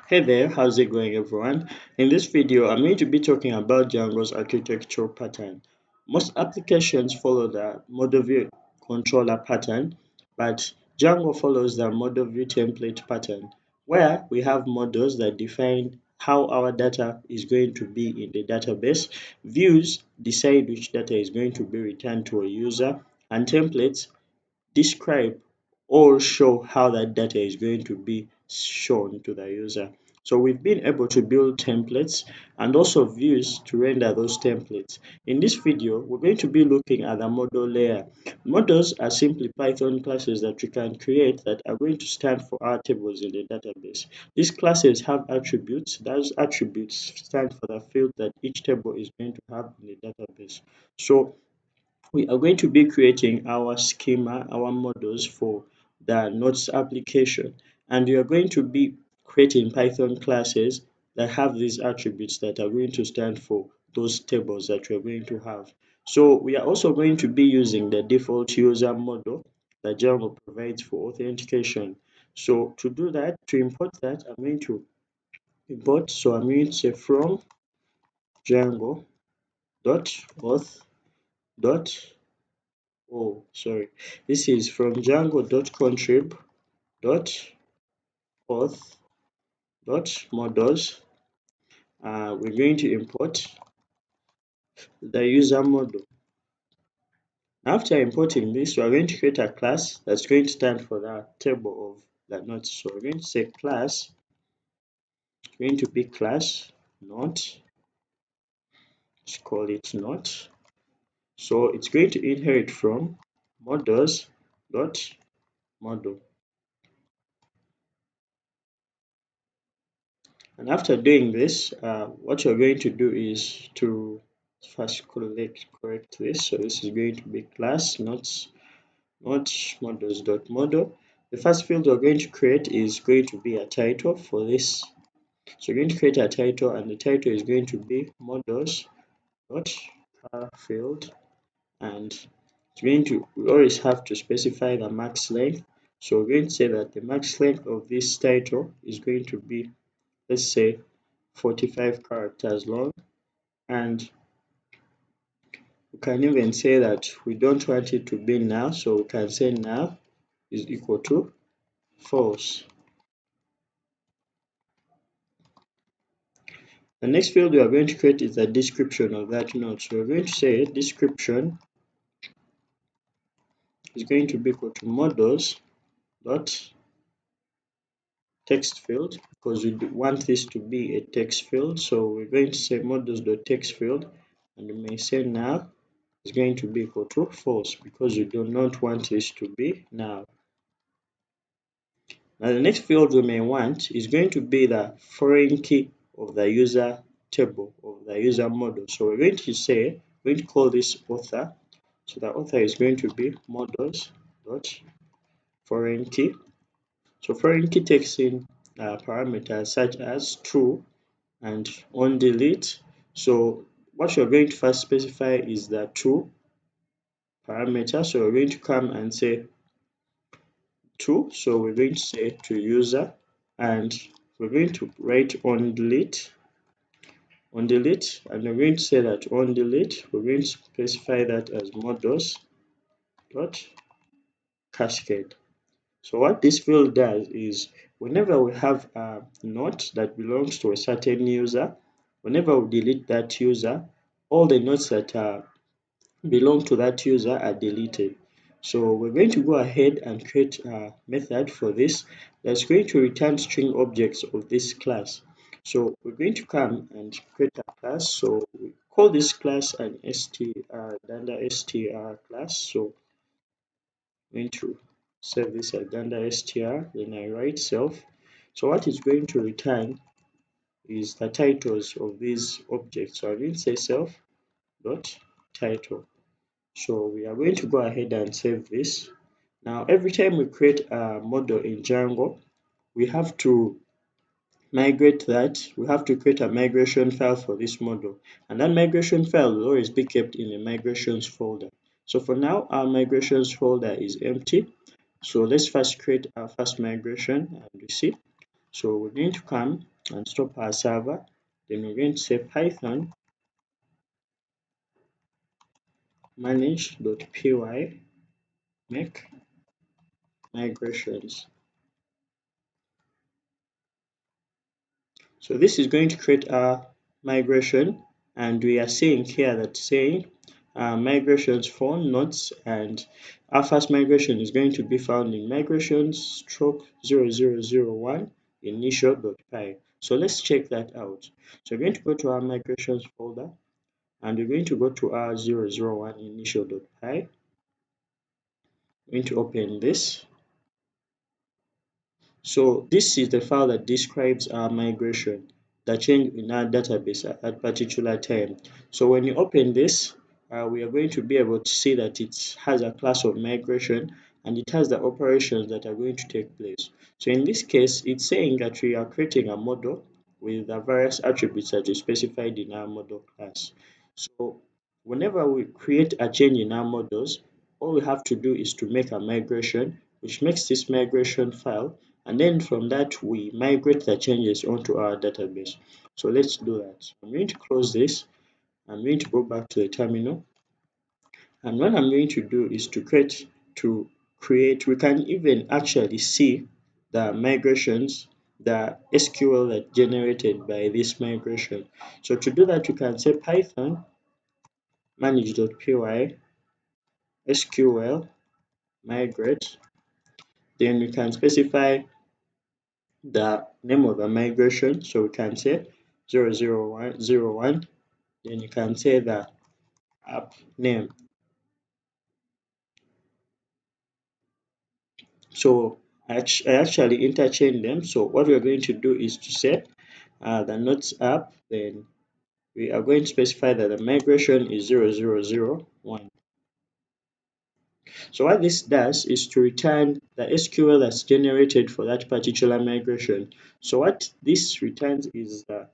Hey there, how's it going everyone? In this video, I'm going to be talking about Django's architectural pattern. Most applications follow the model view controller pattern, but Django follows the model view template pattern, where we have models that define how our data is going to be in the database, views decide which data is going to be returned to a user, and templates describe or show how that data is going to be shown to the user. So we've been able to build templates and also views to render those templates. In this video, we're going to be looking at the model layer. Models are simply Python classes that we can create that are going to stand for our tables in the database. These classes have attributes. Those attributes stand for the field that each table is going to have in the database. So we are going to be creating our schema, our models for the notes application, and we are going to be creating Python classes that have these attributes that are going to stand for those tables that we're going to have. So we are also going to be using the default user model that Django provides for authentication. So to do that, to import that, I'm going to import, so I'm going to say from Django dot auth dot Oh, sorry. This is from django.contrib.auth.models. We're going to import the user model. After importing this, we're going to create a class that's going to stand for the table of the notes. So we're going to say class, it's going to be class note. Let's call it note. So it's going to inherit from models.model. And after doing this, what you're going to do is to first correct this. So this is going to be class not models.model. The first field we're going to create is going to be a title for this. So we're going to create a title, and the title is going to be models.car field, and it's going to, we always have to specify the max length. So we're going to say that the max length of this title is going to be, let's say, 45 characters long, and we can even say that we don't want it to be null, so we can say null is equal to false. The next field we are going to create is a description of that node. So we're going to say description is going to be equal to models dot text field, because we want this to be a text field. So we're going to say models dot text field, and we may say null is going to be equal to false, because we do not want this to be null. Now the next field we may want is going to be the foreign key of the user table, of the user model. So we're going to say, we're going to call this author. So the author is going to be models dot foreign key. So foreign key takes in parameters such as true and on delete. So what you're going to first specify is the true parameter. So we're going to come and say true. So we're going to say to user, and we're going to write on delete, and we're going to say that on delete, we're going to specify that as models dot cascade. So what this field does is, whenever we have a note that belongs to a certain user, whenever we delete that user, all the notes that belong to that user are deleted. So we're going to go ahead and create a method for this that's going to return string objects of this class. So we're going to come and create a class. So we call this class an str class. So I'm going to save this as str, then I write self. So what it's going to return is the titles of these objects. So I'm going to say self dot title. So we are going to go ahead and save this. Now every time we create a model in Django, we have to migrate that. We have to create a migration file for this model, and that migration file will always be kept in the migrations folder. So for now, our migrations folder is empty. So let's first create our first migration, and we see. So we're going to come and stop our server. Then we're going to say Python manage.py make migrations. So this is going to create a migration, and we are saying here that saying migrations for nodes, and our first migration is going to be found in migrations stroke 0001 initial.py. So let's check that out. So we're going to go to our migrations folder, and we're going to go to our 001 initial.py. We're going to open this. So this is the file that describes our migration, the change in our database at particular time. So when you open this, we are going to be able to see that it has a class of migration, and it has the operations that are going to take place. So in this case, it's saying that we are creating a model with the various attributes that is specified in our model class. So whenever we create a change in our models, all we have to do is to make a migration, which makes this migration file, and then from that we migrate the changes onto our database. So let's do that. I'm going to close this. I'm going to go back to the terminal, and what I'm going to do is to create, we can even actually see the migrations, the SQL that generated by this migration. So to do that, you can say Python manage.py SQL migrate. Then we can specify the name of the migration. So we can say 00101. Then you can say the app name. So I actually interchange them. So what we're going to do is to say the notes app. Then we are going to specify that the migration is 0001. So what this does is to return the SQL that's generated for that particular migration. So what this returns is the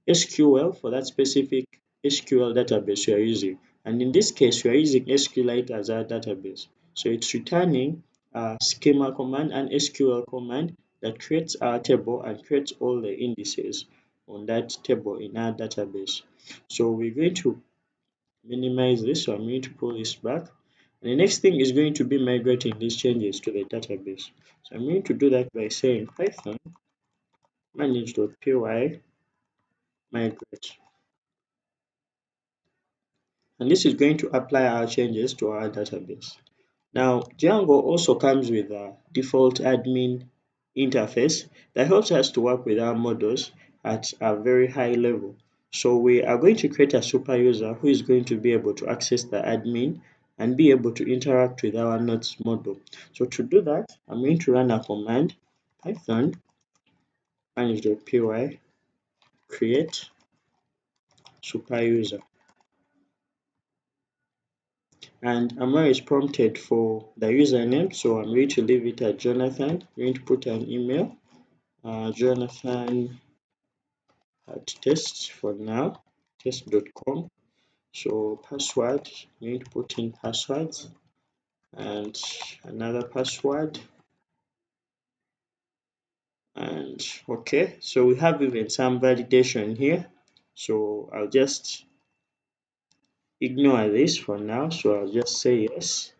SQL for that specific SQL database you are using. And in this case, we are using SQLite as our database. So it's returning a schema command and SQL command that creates our table and creates all the indices on that table in our database. So we're going to minimize this. So I'm going to pull this back. And the next thing is going to be migrating these changes to the database. So I'm going to do that by saying Python manage.py migrate. And this is going to apply our changes to our database. Now, Django also comes with a default admin interface that helps us to work with our models at a very high level. So we are going to create a super user who is going to be able to access the admin and be able to interact with our nodes model. So to do that, I'm going to run a command Python manage.py create super user. And Amar is prompted for the username, so I'm going to leave it at Jonathan. I'm going to put an email, Jonathan at test for now, test.com. So password, I'm going to put in passwords and another password. And okay, so we have even some validation here. So I'll just ignore this for now. So I'll just say yes,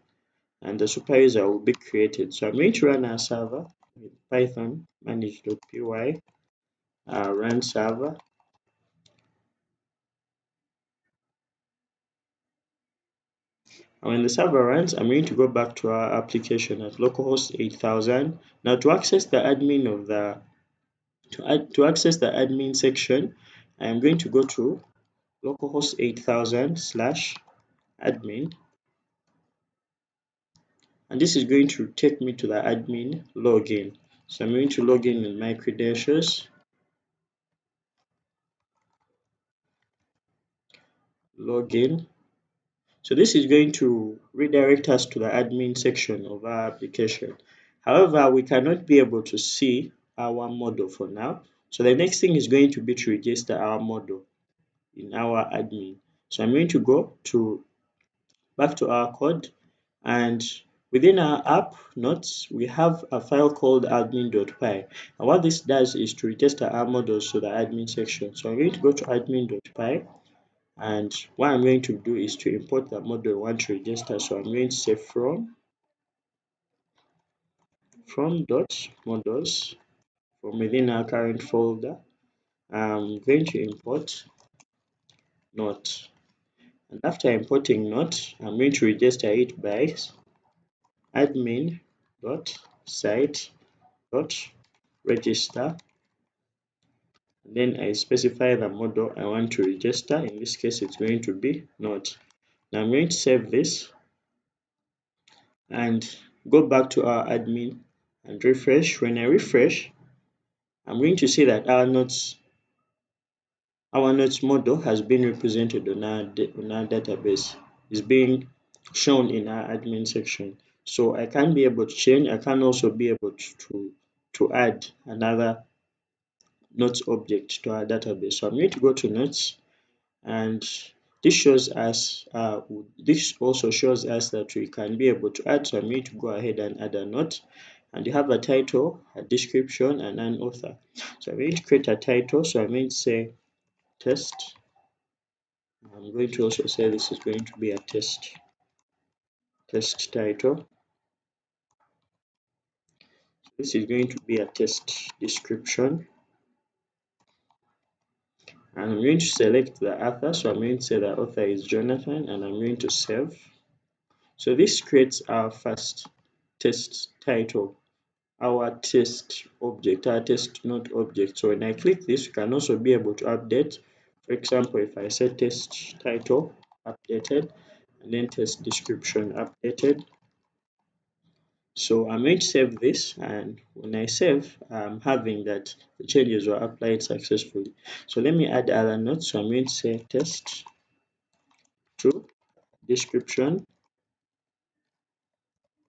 and the super user will be created. So I'm going to run our server with Python manage.py run server. And when the server runs, I'm going to go back to our application at localhost 8000. Now to access the admin of the to access the admin section, I am going to go to localhost 8000 slash admin, and this is going to take me to the admin login. So I'm going to log in with my credentials, login. So this is going to redirect us to the admin section of our application. However, we cannot be able to see our model for now. So the next thing is going to be to register our model in our admin. So I'm going to go to back to our code, and Within our app notes, we have a file called admin.py. And what this does is to register our models to the admin section. So I'm going to go to admin.py, and what I'm going to do is to import the model I want to register. So I'm going to say from dot models from within our current folder. I'm going to import note. And after importing note, I'm going to register it by admin.site.register. Then I specify the model I want to register. In this case, it's going to be note. Now I'm going to save this and go back to our admin and refresh. When I refresh, I'm going to see that our notes model has been represented on our database. It's being shown in our admin section. So I can be able to change. I can also be able to add another notes object to our database. So I'm going to go to notes, and this also shows us that we can be able to add. So I'm going to go ahead and add a note, and you have a title, a description, and an author. So I'm going to create a title. So I'm going to say test. I'm going to also say this is going to be a test title. This is going to be a test description, and I'm going to select the author. So I'm going to say the author is Jonathan, and I'm going to save. So this creates our first test title, our test object, our test note object. So when I click this, you can also be able to update. For example, if I say test title updated and then test description updated. So I'm going to save this, and when I save, I'm having that the changes were applied successfully. So let me add other notes. So I'm going to say test to description.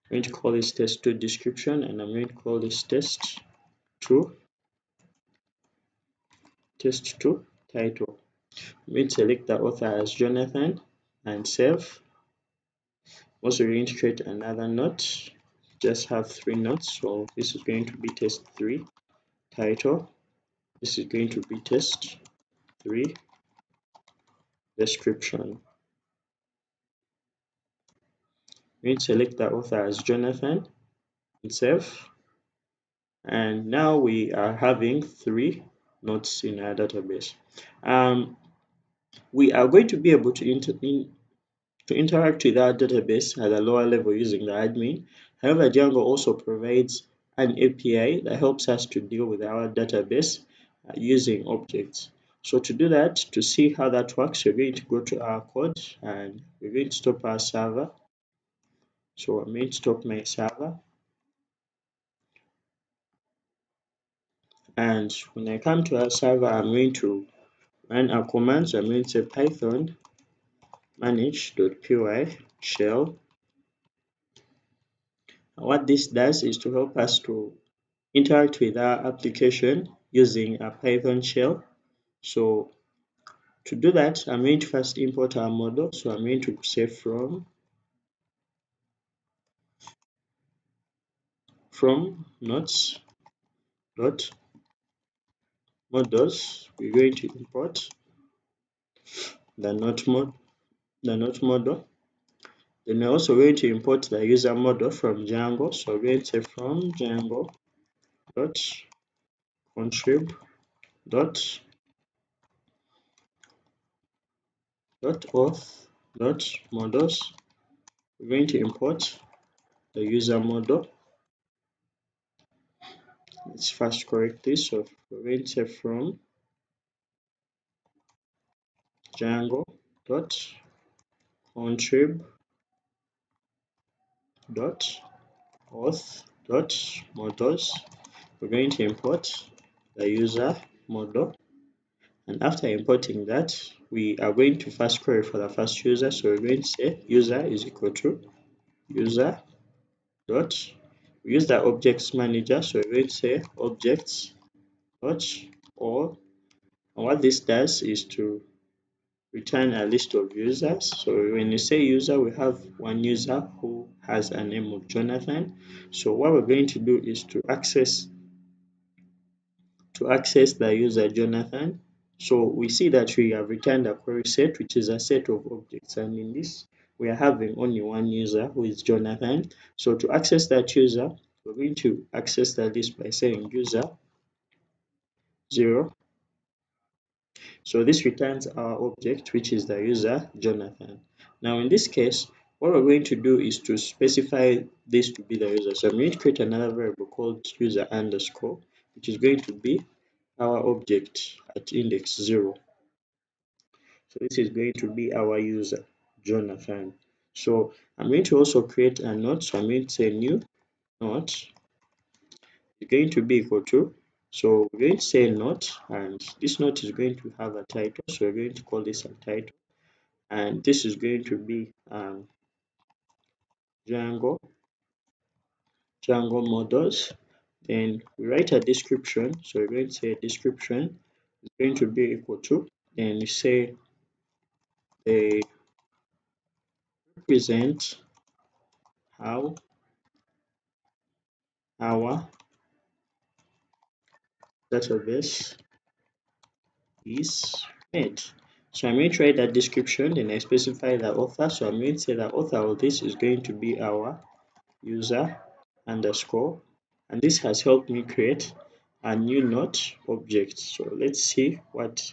I'm going to call this test to description, and I'm going to call this test to title. I'm going to select the author as Jonathan and save. Also going to create another note. Just have 3 notes. So this is going to be test 3 title. This is going to be test 3 description. I'm going to select the author as Jonathan and save. And now we are having 3 notes in our database. We are going to be able to interact with our database at a lower level using the admin. However, Django also provides an API that helps us to deal with our database using objects. So to do that, to see how that works, we're going to go to our code, and we're going to stop our server. So I'm going to stop my server. And when I come to our server, I'm going to run our commands. I'm going to say python manage.py shell. And what this does is to help us to interact with our application using a Python shell. So to do that, I'm going to first import our model. So I'm going to say from notes dot models. We're going to import the note model. Then we're also going to import the user model from Django. So we're going to say from Django dot contrib dot auth dot models. We're going to import the user model. Let's first correct this. So we're going to say from Django dot contrib dot auth dot models. We're going to import the user model, and after importing that, we are going to first query for the first user. So we're going to say user is equal to user dot, we use the objects manager. So we're going to say objects dot all, and what this does is to return a list of users. So when you say user, we have one user who has a name of Jonathan. So what we're going to do is to access the user Jonathan. So we see that we have returned a query set, which is a set of objects, and in this we are having only one user who is Jonathan. So to access that user, we're going to access the list by saying user 0. So this returns our object, which is the user Jonathan. Now in this case, what we're going to do is to specify this to be the user. So I'm going to create another variable called user underscore, which is going to be our object at index 0. So this is going to be our user, Jonathan. So I'm going to also create a note. So I'm going to say new note is going to be equal to. So we're going to say note, and this note is going to have a title. So we're going to call this a title, and this is going to be Django, Django models. Then we write a description. So we're going to say description is going to be equal to. Then we say they represent how our database is made. So I'm going to write that description, then I specify the author. So I'm going to say the author of this is going to be our user underscore, and this has helped me create a new node object. So let's see what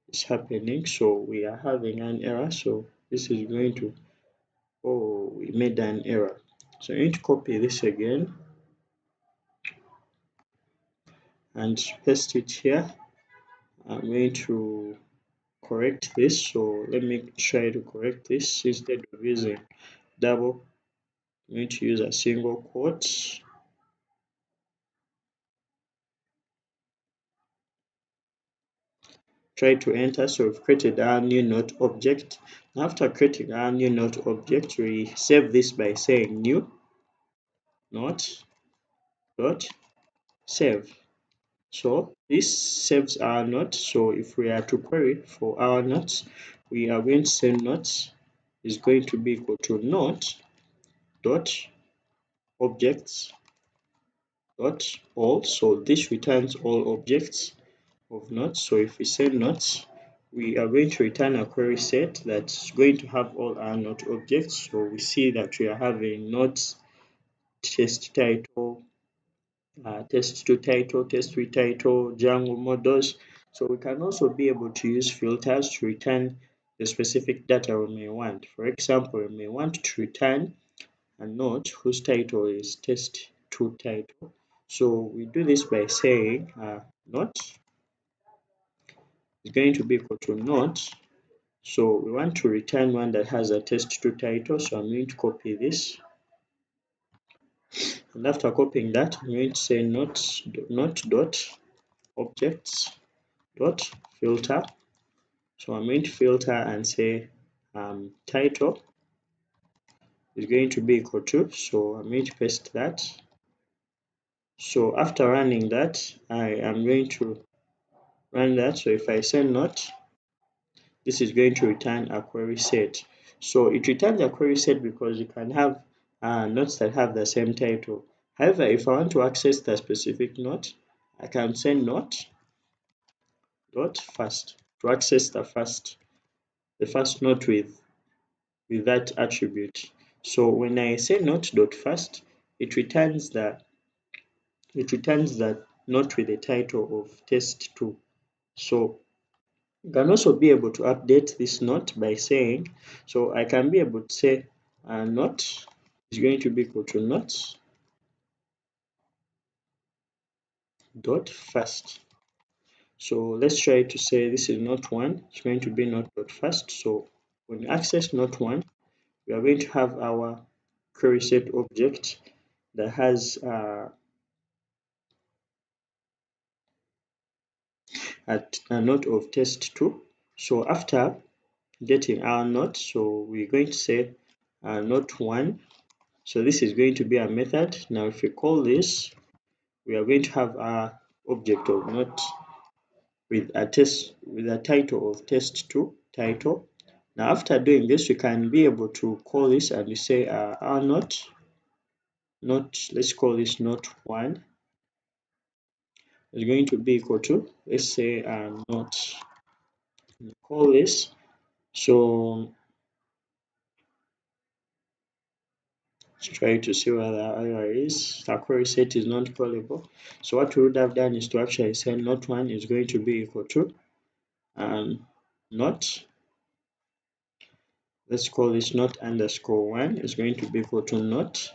is happening. So we are having an error. So this is going to, oh, we made an error. So I need to copy this again and paste it here. I'm going to correct this. So let me try to correct this. Instead of using double, I'm going to use a single quote. Try to enter. So we've created our new node object. After creating our new node object, we save this by saying new node dot save. So this saves our node. So if we are to query for our nodes, we are going to say nodes is going to be equal to node dot objects dot all. So this returns all objects of nodes. So if we say nodes, we are going to return a query set that's going to have all our node objects. So we see that we are having nodes test title, test2 title, test3 title, Django models. So we can also be able to use filters to return the specific data we may want. For example, we may want to return a node whose title is test2 title. So we do this by saying node is going to be equal to node. So we want to return one that has a test2 title. So I'm going to copy this. And after copying that, I'm going to say node dot objects dot filter. So I'm going to filter and say title is going to be equal to. So I'm going to paste that. So after running that, I am going to run that. So if I say not, this is going to return a query set. So it returns a query set because you can have nodes that have the same title. However, if I want to access the specific node, I can say not dot first to access the first node with that attribute. So when I say not dot first, it returns that node with the title of test2. So you can also be able to update this node by saying, so I can be able to say node is going to be equal to node dot first. So let's try to say this is not one, it's going to be node dot first. So when we access not one, we are going to have our query set object that has a node of test2. So after getting our node, so we're going to say node1. So this is going to be a method. Now if we call this, we are going to have our object of node with a title of test2. title. Now after doing this, we can be able to call this and we say our not, let's call this not one is going to be equal to, let's say not, call this. So let's try to see where the error is. Our query set is not callable. So what we would have done is to actually say not one is going to be equal to not, let's call this not underscore one is going to be equal to not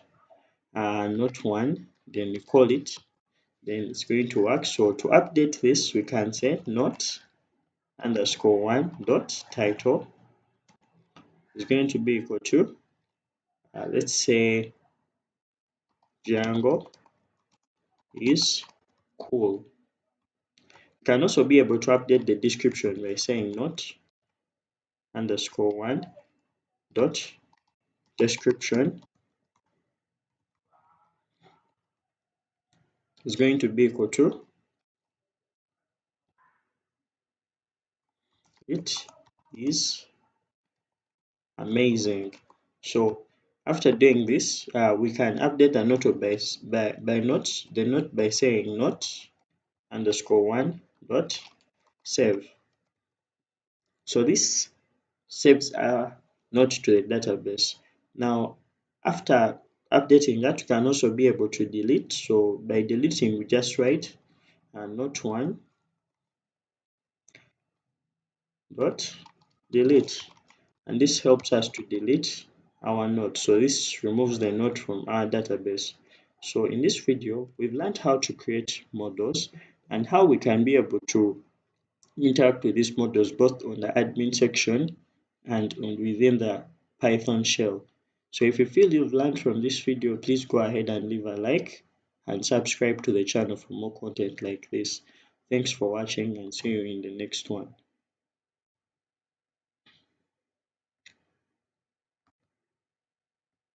one, then we call it, then it's going to work. So to update this, we can say not underscore one dot title is going to be equal to let's say Django is cool. You can also be able to update the description by saying not underscore one dot description is going to be equal to it is amazing. So after doing this, we can update a note by the note by saying not underscore one dot save. So this saves our note to the database. Now after updating that, you can also be able to delete. So by deleting, we just write note one dot delete, and this helps us to delete our note. So this removes the note from our database. So in this video, we've learned how to create models and how we can be able to interact with these models both on the admin section and within the Python shell. So if you feel you've learned from this video, please go ahead and leave a like and subscribe to the channel for more content like this. Thanks for watching and see you in the next one.